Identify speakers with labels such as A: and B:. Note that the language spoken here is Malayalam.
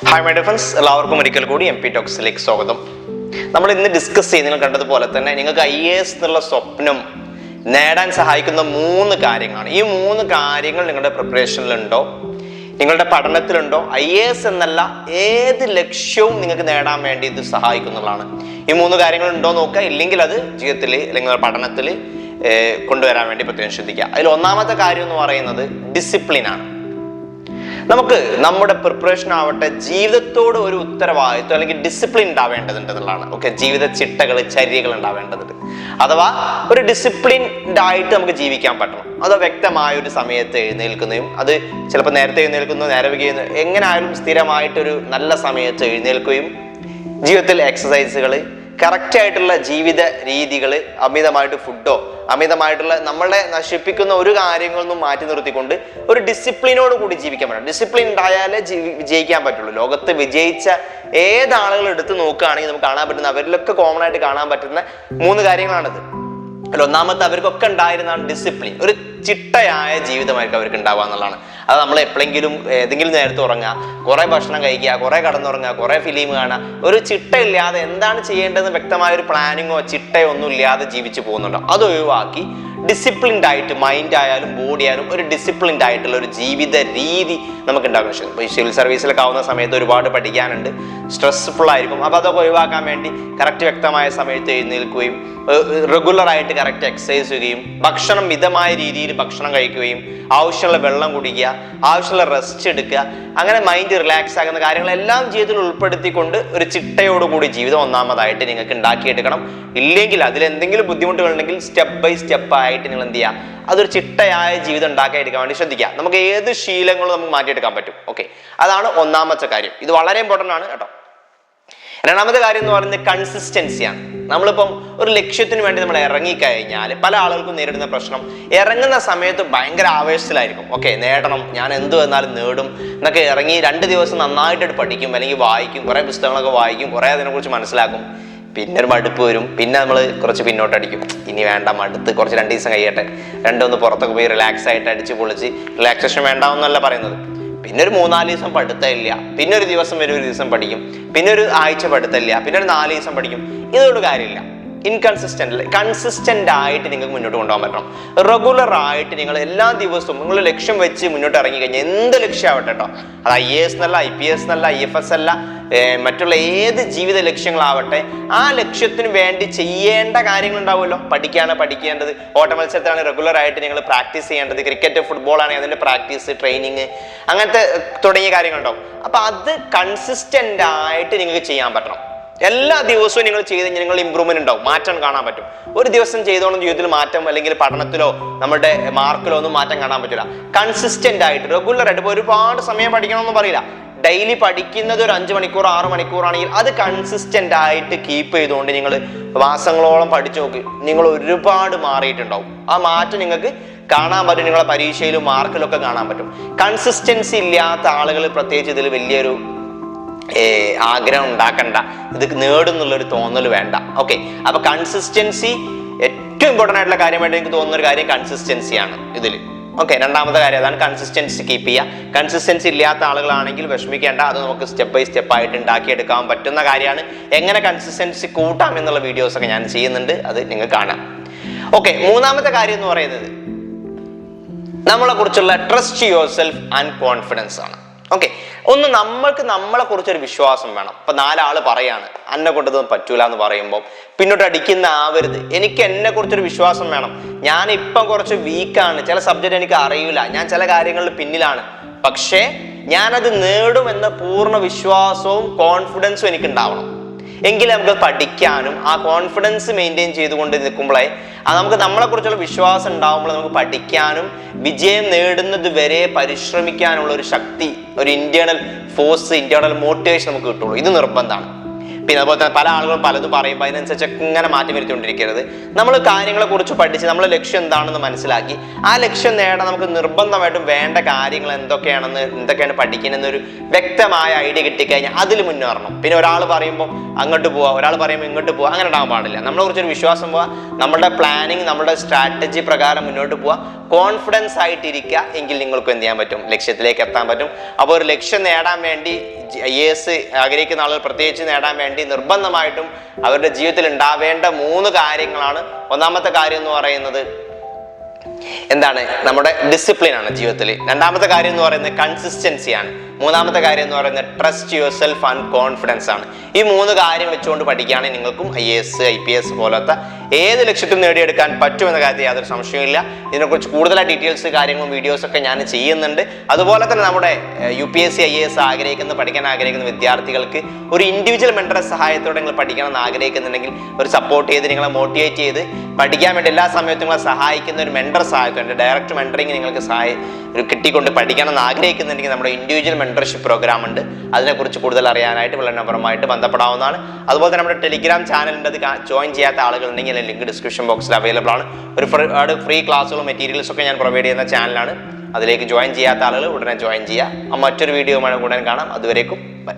A: ഹായ് മൈ ഡിയർ ഫ്രണ്ട്സ്, എല്ലാവർക്കും ഒരിക്കൽ കൂടി MP ടോക്സിലേക്ക് സ്വാഗതം. നമ്മൾ ഇന്ന് ഡിസ്കസ് ചെയ്ത് നിങ്ങൾ കണ്ടതുപോലെ തന്നെ നിങ്ങൾക്ക് IAS എന്നുള്ള സ്വപ്നം നേടാൻ സഹായിക്കുന്ന 3 കാര്യങ്ങളാണ്. ഈ 3 കാര്യങ്ങൾ നിങ്ങളുടെ പ്രിപ്പറേഷനിലുണ്ടോ, നിങ്ങളുടെ പഠനത്തിലുണ്ടോ, IAS എന്നല്ല ഏത് ലക്ഷ്യവും നിങ്ങൾക്ക് നേടാൻ വേണ്ടി ഇത് സഹായിക്കുന്നതാണ്. ഈ 3 കാര്യങ്ങൾ ഉണ്ടോ നോക്കുക. ഇല്ലെങ്കിൽ അത് ജീവിതത്തിൽ അല്ലെങ്കിൽ പഠനത്തിൽ കൊണ്ടുവരാൻ വേണ്ടി പ്രത്യേകം ശ്രദ്ധിക്കുക. അതിൽ ഒന്നാമത്തെ കാര്യം എന്ന് പറയുന്നത് ഡിസിപ്ലിനാണ്. നമുക്ക് നമ്മുടെ പ്രിപ്പറേഷൻ ആവട്ടെ ജീവിതത്തോട് ഒരു ഉത്തരവാദിത്വം അല്ലെങ്കിൽ ഡിസിപ്ലിൻ ഉണ്ടാവേണ്ടതുണ്ട് എന്നുള്ളതാണ്. ഓക്കെ, ജീവിത ചിട്ടകൾ, ചര്യകൾ ഉണ്ടാവേണ്ടതുണ്ട്. അഥവാ ഒരു ഡിസിപ്ലിൻഡ് ആയിട്ട് നമുക്ക് ജീവിക്കാൻ പറ്റണം. അത് വ്യക്തമായ ഒരു സമയത്ത് എഴുന്നേൽക്കുന്നതും, അത് ചിലപ്പോൾ നേരത്തെ എഴുന്നേൽക്കുന്നു, നേരെ വൈകുന്നു, എങ്ങനെ ആയാലും സ്ഥിരമായിട്ടൊരു നല്ല സമയത്ത് എഴുന്നേൽക്കുകയും ജീവിതത്തിൽ എക്സസൈസുകൾ, കറക്റ്റ് ആയിട്ടുള്ള ജീവിത രീതികൾ, അമിതമായിട്ട് ഫുഡോ അമിതമായിട്ടുള്ള നമ്മളെ നശിപ്പിക്കുന്ന ഒരു കാര്യങ്ങളൊന്നും മാറ്റി നിർത്തിക്കൊണ്ട് ഒരു ഡിസിപ്ലിനോട് കൂടി ജീവിക്കാൻ പറ്റും. ഡിസിപ്ലിൻ ഉണ്ടായാലേ വിജയിക്കാൻ പറ്റുള്ളൂ. ലോകത്ത് വിജയിച്ച ഏതാളുകൾ എടുത്ത് നോക്കുകയാണെങ്കിൽ നമുക്ക് കാണാൻ പറ്റുന്ന, അവരിലൊക്കെ കോമൺ ആയിട്ട് കാണാൻ പറ്റുന്ന 3 കാര്യങ്ങളാണിത്. അതിൽ ഒന്നാമത്തെ അവർക്കൊക്കെ ഉണ്ടായിരുന്നതാണ് ഡിസിപ്ലിൻ. ഒരു ചിട്ടയായ ജീവിതമായിരിക്കും അവർക്ക് ഉണ്ടാവുക എന്നുള്ളതാണ്. അത് നമ്മൾ എപ്പോഴെങ്കിലും ഏതെങ്കിലും നേരത്തെ ഉറങ്ങുക, കുറെ ഭക്ഷണം കഴിക്കുക, കുറെ കടന്നുറങ്ങുക, കുറെ ഫിലിം കാണുക, ഒരു ചിട്ടയില്ലാതെ എന്താണ് ചെയ്യേണ്ടതെന്ന് വ്യക്തമായ ഒരു പ്ലാനിങ്ങോ ചിട്ടയോ ഒന്നും ഇല്ലാതെ ജീവിച്ചു പോകുന്നുണ്ടോ, അത് ഒഴിവാക്കി ഡിസിപ്ലിൻഡ് ആയിട്ട് മൈൻഡ് ആയാലും ബോഡി ആയാലും ഒരു ഡിസിപ്ലിൻഡ് ആയിട്ടുള്ള ഒരു ജീവിത രീതി നമുക്ക് ഉണ്ടാക്കാൻ ശ്രമിക്കും. ഇപ്പോൾ ഈ സിവിൽ സർവീസിലൊക്കെ ആവുന്ന സമയത്ത് ഒരുപാട് പഠിക്കാനുണ്ട്, സ്ട്രെസ്ഫുൾ ആയിരിക്കും. അപ്പോൾ അതൊക്കെ ഒഴിവാക്കാൻ വേണ്ടി കറക്റ്റ് വ്യക്തമായ സമയത്ത് എഴുന്നേൽക്കുകയും റെഗുലറായിട്ട് കറക്റ്റ് എക്സസൈസ് ചെയ്യുകയും ഭക്ഷണം മിതമായ രീതിയിൽ ഭക്ഷണം കഴിക്കുകയും ആവശ്യമുള്ള വെള്ളം കുടിക്കുക, ആവശ്യമുള്ള റെസ്റ്റ് എടുക്കുക, അങ്ങനെ മൈൻഡ് റിലാക്സ് ആകുന്ന കാര്യങ്ങളെല്ലാം ജീവിതത്തിൽ ഉൾപ്പെടുത്തിക്കൊണ്ട് ഒരു ചിട്ടയോടുകൂടി ജീവിതം ഒന്നാമതായിട്ട് നിങ്ങൾക്ക് ഉണ്ടാക്കിയെടുക്കണം. ഇല്ലെങ്കിൽ അതിലെന്തെങ്കിലും ബുദ്ധിമുട്ടുകളുണ്ടെങ്കിൽ സ്റ്റെപ്പ് ബൈ സ്റ്റെപ്പ് ആയിട്ട് നിങ്ങൾ എന്ത് ചെയ്യുക, അതൊരു ചിട്ടയായ ജീവിതം ഉണ്ടാക്കിയെടുക്കാൻ വേണ്ടി ശ്രദ്ധിക്കുക. നമുക്ക് ഏത് ശീലങ്ങളും നമുക്ക് മാറ്റിയെടുക്കാൻ പറ്റും. ഓക്കെ, അതാണ് ഒന്നാമത്തെ കാര്യം. ഇത് വളരെ ഇമ്പോർട്ടൻ്റ് ആണ് കേട്ടോ. രണ്ടാമത്തെ കാര്യം എന്ന് പറയുന്നത് കൺസിസ്റ്റൻസിയാണ്. നമ്മളിപ്പം ഒരു ലക്ഷ്യത്തിന് വേണ്ടി നമ്മൾ ഇറങ്ങിക്കഴിഞ്ഞാൽ പല ആളുകൾക്കും നേരിടുന്ന പ്രശ്നം, ഇറങ്ങുന്ന സമയത്ത് ഭയങ്കര ആവേശത്തിലായിരിക്കും. ഓക്കെ, നേടണം, ഞാൻ എന്ത് വന്നാലും നേടും എന്നൊക്കെ ഇറങ്ങി 2 ദിവസം നന്നായിട്ട് പഠിക്കും, അല്ലെങ്കിൽ വായിക്കും, കുറേ പുസ്തകങ്ങളൊക്കെ വായിക്കും, കുറേ അതിനെക്കുറിച്ച് മനസ്സിലാക്കും. പിന്നെ ഒരു മടുപ്പ് വരും, പിന്നെ നമ്മൾ കുറച്ച് പിന്നോട്ടടിക്കും. ഇനി വേണ്ട, മടുത്ത് കുറച്ച് 2 ദിവസം കഴിയട്ടെ, രണ്ടൊന്ന് പുറത്തൊക്കെ പോയി റിലാക്സ് ആയിട്ട് അടിച്ച് പൊളിച്ച്, റിലാക്സേഷൻ വേണ്ടാവെന്നല്ല പറയുന്നത്. പിന്നെ ഒരു 3-4 ദിവസം പഠിത്തമില്ല, പിന്നെ ഒരു ദിവസം വരും, ഒരു ദിവസം പഠിക്കും, പിന്നെ ഒരു ആഴ്ച പഠിത്തമില്ല, പിന്നെ ഒരു 4 ദിവസം പഠിക്കും. ഇതൊരു കാര്യമില്ല. കൺസിസ്റ്റന്റ് ആയിട്ട് നിങ്ങൾക്ക് മുന്നോട്ട് കൊണ്ടുപോകാൻ പറ്റണം. റെഗുലർ ആയിട്ട് നിങ്ങൾ എല്ലാ ദിവസവും നിങ്ങൾ ലക്ഷ്യം വെച്ച് മുന്നോട്ട് ഇറങ്ങിക്കഴിഞ്ഞാൽ എന്ത് ലക്ഷ്യമാവട്ടെ കേട്ടോ, അത് IAS എന്നല്ല, IPS എന്നല്ല, IFS അല്ല, മറ്റുള്ള ഏത് ജീവിത ലക്ഷ്യങ്ങളാവട്ടെ, ആ ലക്ഷ്യത്തിന് വേണ്ടി ചെയ്യേണ്ട കാര്യങ്ങൾ ഉണ്ടാവുമല്ലോ. പഠിക്കുകയാണ് പഠിക്കേണ്ടത്, ഓട്ട മത്സരത്തിലാണ് റെഗുലർ ആയിട്ട് നിങ്ങൾ പ്രാക്ടീസ് ചെയ്യേണ്ടത്, ക്രിക്കറ്റ് ഫുട്ബോൾ ആണെങ്കിൽ അതിൻ്റെ പ്രാക്ടീസ്, ട്രെയിനിങ്, അങ്ങനത്തെ തുടങ്ങിയ കാര്യങ്ങളുണ്ടാവും. അപ്പം അത് കൺസിസ്റ്റന്റ് ആയിട്ട് നിങ്ങൾക്ക് ചെയ്യാൻ പറ്റണം. എല്ലാ ദിവസവും നിങ്ങൾ ചെയ്ത് കഴിഞ്ഞാൽ നിങ്ങൾ ഇമ്പ്രൂവ്മെന്റ് ഉണ്ടാവും, മാറ്റം കാണാൻ പറ്റും. ഒരു ദിവസം ചെയ്തോണം ജീവിതത്തിൽ മാറ്റം, അല്ലെങ്കിൽ പഠനത്തിലോ നമ്മുടെ മാർക്കിലോ ഒന്നും മാറ്റം കാണാൻ പറ്റില്ല. കൺസിസ്റ്റന്റ് ആയിട്ട് റെഗുലർ ആയിട്ട്, ഇപ്പോൾ ഒരുപാട് സമയം പഠിക്കണമെന്നും പറയില്ല, ഡെയിലി പഠിക്കുന്നത് ഒരു 5 മണിക്കൂർ 6 മണിക്കൂറാണെങ്കിൽ അത് കൺസിസ്റ്റന്റ് ആയിട്ട് കീപ്പ് ചെയ്തുകൊണ്ട് നിങ്ങൾ മാസങ്ങളോളം പഠിച്ചു നോക്കി, നിങ്ങൾ ഒരുപാട് മാറിയിട്ടുണ്ടാവും. ആ മാറ്റം നിങ്ങൾക്ക് കാണാൻ പറ്റും, നിങ്ങളെ പരീക്ഷയിലും മാർക്കിലും ഒക്കെ കാണാൻ പറ്റും. കൺസിസ്റ്റൻസി ഇല്ലാത്ത ആളുകൾ പ്രത്യേകിച്ച് ഇതിൽ വലിയൊരു ആഗ്രഹം ഉണ്ടാക്കണ്ട, ഇത് നേടുന്നുള്ളൊരു തോന്നൽ വേണ്ട. ഓക്കെ, അപ്പൊ കൺസിസ്റ്റൻസി ഏറ്റവും ഇമ്പോർട്ടൻ്റ് ആയിട്ടുള്ള കാര്യമായിട്ട് എനിക്ക് തോന്നുന്ന ഒരു കാര്യം കൺസിസ്റ്റൻസിയാണ് ഇതിൽ. ഓക്കെ, രണ്ടാമത്തെ കാര്യം അതാണ്, കൺസിസ്റ്റൻസി കീപ്പ് ചെയ്യുക. കൺസിസ്റ്റൻസി ഇല്ലാത്ത ആളുകളാണെങ്കിൽ വിഷമിക്കേണ്ട, അത് നമുക്ക് സ്റ്റെപ്പ് ബൈ സ്റ്റെപ്പ് ആയിട്ട് ഉണ്ടാക്കിയെടുക്കാൻ പറ്റുന്ന കാര്യമാണ്. എങ്ങനെ കൺസിസ്റ്റൻസി കൂട്ടാം എന്നുള്ള വീഡിയോസ് ഒക്കെ ഞാൻ ചെയ്യുന്നുണ്ട്, അത് നിങ്ങൾ കാണാം. ഓക്കെ, മൂന്നാമത്തെ കാര്യം എന്ന് പറയുന്നത് നമ്മളെ കുറിച്ചുള്ള trust your self and confidence ആണ്. ഓക്കെ, ഒന്ന് നമ്മൾക്ക് നമ്മളെ കുറിച്ചൊരു വിശ്വാസം വേണം. ഇപ്പൊ 4 ആള് പറയാണ് എന്നെ കൊണ്ടതൊന്നും പറ്റൂല എന്ന് പറയുമ്പോൾ പിന്നോട്ട് അടിക്കുന്ന ആവരുത്. എനിക്ക് എന്നെ കുറിച്ചൊരു വിശ്വാസം വേണം. ഞാൻ ഇപ്പം കുറച്ച് വീക്കാണ്, ചില സബ്ജക്റ്റ് എനിക്ക് അറിയില്ല, ഞാൻ ചില കാര്യങ്ങളിൽ പിന്നിലാണ്, പക്ഷേ ഞാനത് നേടുമെന്ന പൂർണ്ണ വിശ്വാസവും കോൺഫിഡൻസും എനിക്ക് ഉണ്ടാവണം. എങ്കിലും നമുക്ക് പഠിക്കാനും ആ കോൺഫിഡൻസ് മെയിൻറ്റെയിൻ ചെയ്തുകൊണ്ട് നിൽക്കുമ്പോഴേ നമുക്ക് നമ്മളെ കുറിച്ചുള്ള വിശ്വാസം ഉണ്ടാകുമ്പോൾ നമുക്ക് പഠിക്കാനും വിജയം നേടുന്നത് വരെ പരിശ്രമിക്കാനുള്ള ഒരു ശക്തി, ഒരു ഇന്റേണൽ ഫോഴ്സ്, ഇന്റേണൽ മോട്ടിവേഷൻ നമുക്ക് കിട്ടുള്ളൂ. ഇത് നിർബന്ധമാണ്. പിന്നെ അതുപോലെ തന്നെ പല ആളുകളും പലതും പറയുമ്പോൾ അതിനനുസരിച്ച് ഇങ്ങനെ മാറ്റി വരുത്തിക്കൊണ്ടിരിക്കരുത്. നമ്മൾ കാര്യങ്ങളെ കുറിച്ച് പഠിച്ച് നമ്മളെ ലക്ഷ്യം എന്താണെന്ന് മനസ്സിലാക്കി ആ ലക്ഷ്യം നേടാൻ നമുക്ക് നിർബന്ധമായിട്ടും വേണ്ട കാര്യങ്ങൾ എന്തൊക്കെയാണ് പഠിക്കുന്നതെന്നൊരു വ്യക്തമായ ഐഡിയ കിട്ടിക്കഴിഞ്ഞാൽ അതിൽ മുന്നേറണം. പിന്നെ ഒരാൾ പറയുമ്പോൾ അങ്ങോട്ട് പോവുക, ഒരാൾ പറയുമ്പോൾ ഇങ്ങോട്ട് പോവുക, അങ്ങനെ ഉണ്ടാകാൻ പാടില്ല. നമ്മളെ കുറിച്ചൊരു വിശ്വാസം പോവുക, നമ്മുടെ പ്ലാനിങ്, നമ്മുടെ സ്ട്രാറ്റജി പ്രകാരം മുന്നോട്ട് പോവുക, കോൺഫിഡൻസ് ആയിട്ടിരിക്കുക. എങ്കിൽ നിങ്ങൾക്ക് എന്ത് ചെയ്യാൻ പറ്റും, ലക്ഷ്യത്തിലേക്ക് എത്താൻ പറ്റും. അപ്പോൾ ഒരു ലക്ഷ്യം നേടാൻ വേണ്ടി IAS ആഗ്രഹിക്കുന്ന ആളുകൾ പ്രത്യേകിച്ച് നേടാൻ വേണ്ടി നിർബന്ധമായിട്ടും അവരുടെ ജീവിതത്തിൽ ഉണ്ടാവേണ്ട 3 കാര്യങ്ങളാണ്. ഒന്നാമത്തെ കാര്യം എന്ന് പറയുന്നത് എന്താണ്? നമ്മുടെ ഡിസിപ്ലിൻ ആണ് ജീവിതത്തിൽ. രണ്ടാമത്തെ കാര്യം എന്ന് പറയുന്നത് കൺസിസ്റ്റൻസി ആണ്. മൂന്നാമത്തെ കാര്യം എന്ന് പറയുന്നത് trust your self and confidence ആണ്. ഈ 3 കാര്യം വെച്ചുകൊണ്ട് പഠിക്കുകയാണെങ്കിൽ നിങ്ങൾക്കും IAS IPS പോലത്തെ ഏത് ലക്ഷ്യത്തും നേടിയെടുക്കാൻ പറ്റുമെന്ന കാര്യത്തിൽ യാതൊരു സംശയമില്ല. ഇതിനെക്കുറിച്ച് കൂടുതൽ ഡീറ്റെയിൽസ് കാര്യങ്ങളും വീഡിയോസൊക്കെ ഞാൻ ചെയ്യുന്നുണ്ട്. അതുപോലെ തന്നെ നമ്മുടെ UPSC IAS പഠിക്കാൻ ആഗ്രഹിക്കുന്ന വിദ്യാർത്ഥികൾക്ക് ഒരു ഇൻഡിവിജ്വൽ മെന്ററുടെ സഹായത്തോടെ നിങ്ങൾ പഠിക്കണം എന്ന് ആഗ്രഹിക്കുന്നുണ്ടെങ്കിൽ ഒരു സപ്പോർട്ട് ചെയ്ത് നിങ്ങളെ മോട്ടിവേറ്റ് ചെയ്ത് പഠിക്കാൻ വേണ്ടി എല്ലാ സമയത്തും നിങ്ങളെ സഹായിക്കുന്ന ഒരു മെന്റർ സഹായിക്കുന്നുണ്ട്. ഡയറക്റ്റ് മെന്ററിങ് നിങ്ങൾക്ക് കിട്ടിക്കൊണ്ട് പഠിക്കണം എന്ന് ആഗ്രഹിക്കുന്നുണ്ടെങ്കിൽ നമ്മുടെ ഇൻഡിവിജ്വൽ മെന്റർഷിപ്പ് പ്രോഗ്രാം ഉണ്ട്. അതിനെക്കുറിച്ച് കൂടുതൽ അറിയാനായിട്ട് വളരെ നമ്പറുമായിട്ട് ബന്ധപ്പെടാവുന്നതാണ്. അതുപോലെ തന്നെ നമ്മുടെ ടെലിഗ്രാം ചാനലിൻ്റെ അത് ജോയിൻ ചെയ്യാത്ത ആളുകളുണ്ടെങ്കിൽ ലിങ്ക് ഡിസ്ക്രിപ്ഷൻ ബോക്സിൽ അവൈലബിൾ ആണ്. ഒരു ഫ്രീ ക്ലാസ്സുകളും മെറ്റീരിയൽസും ഒക്കെ ഞാൻ പ്രൊവൈഡ് ചെയ്യുന്ന ചാനലാണ്. അതിലേക്ക് ജോയിൻ ചെയ്യാത്ത ആളുകൾ ഉടനെ ജോയിൻ ചെയ്യുക. മറ്റൊരു വീഡിയോ ഉടനെ കാണാം. അതുവരേക്കും ബൈ.